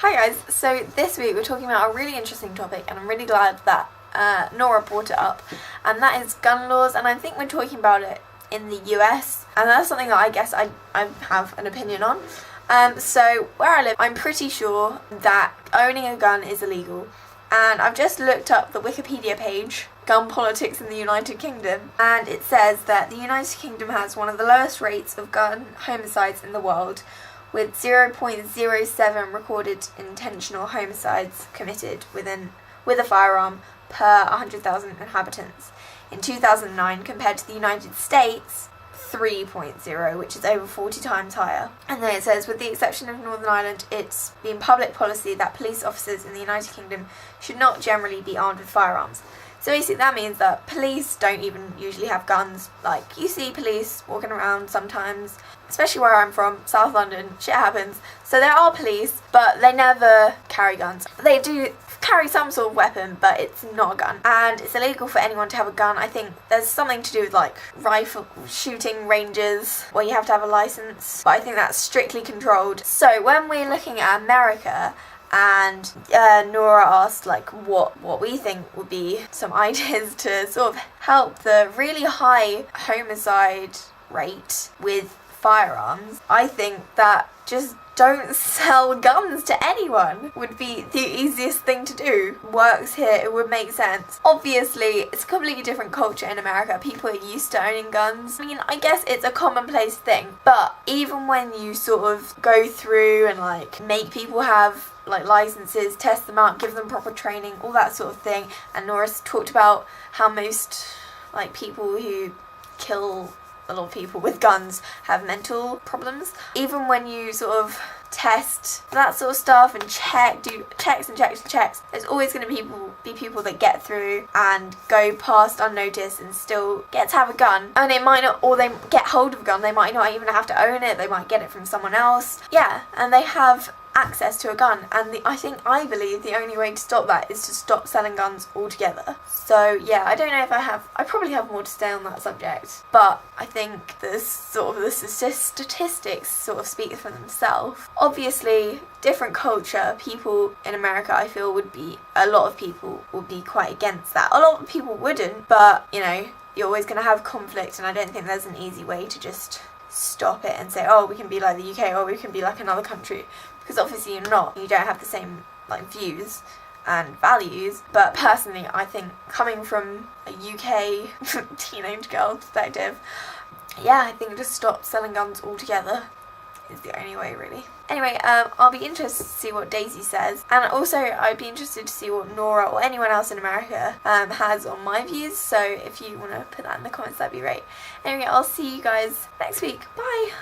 Hi guys, so this week we're talking about a really interesting topic and I'm really glad that Nora brought it up, and that is gun laws, and I think we're talking about it in the US, and that's something that I guess I have an opinion on. So where I live, I'm pretty sure that owning a gun is illegal, and I've just looked up the Wikipedia page, Gun Politics in the United Kingdom, and it says that the United Kingdom has one of the lowest rates of gun homicides in the world, with 0.07 recorded intentional homicides committed with a firearm per 100,000 inhabitants in 2009, compared to the United States 3.0, which is over 40 times higher. And then it says, with the exception of Northern Ireland, it's been public policy that police officers in the United Kingdom should not generally be armed with firearms. So basically that means that police don't even usually have guns. Like, you see police walking around sometimes, especially where I'm from, South London, shit happens. So there are police, but they never carry guns. They do carry some sort of weapon, but it's not a gun. And it's illegal for anyone to have a gun. I think there's something to do with like rifle shooting ranges where you have to have a license, but I think that's strictly controlled. So when we're looking at America, and Nora asked like what we think would be some ideas to sort of help the really high homicide rate with firearms. I think that just don't sell guns to anyone would be the easiest thing to do. Works here, it would make sense. Obviously, it's a completely different culture in America. People are used to owning guns. I mean, I guess it's a commonplace thing, but even when you sort of go through and like make people have like licenses, test them out, give them proper training, all that sort of thing, and Nora's talked about how most like people who kill a lot of people with guns have mental problems. Even when you sort of test that sort of stuff and do checks and checks, there's always going to be people that get through and go past unnoticed and still get to have a gun. And it might not, or they get hold of a gun, they might not even have to own it, they might get it from someone else. Yeah, and they have access to a gun, and I believe the only way to stop that is to stop selling guns altogether. So yeah, I don't know if I probably have more to say on that subject, but I think the statistics sort of speak for themselves. Obviously, different culture, people in America, I feel a lot of people would be quite against that. A lot of people wouldn't, but you know, you're always going to have conflict, and I don't think there's an easy way to just stop it and say, oh, we can be like the UK or we can be like another country, because obviously you don't have the same like views and values. But personally, I think coming from a UK teenage girl perspective, yeah, I think just stop selling guns altogether is the only way, really. Anyway, I'll be interested to see what Daisy says, and also I'd be interested to see what Nora or anyone else in America has on my views, so if you want to put that in the comments, that'd be great. Anyway, I'll see you guys next week. Bye!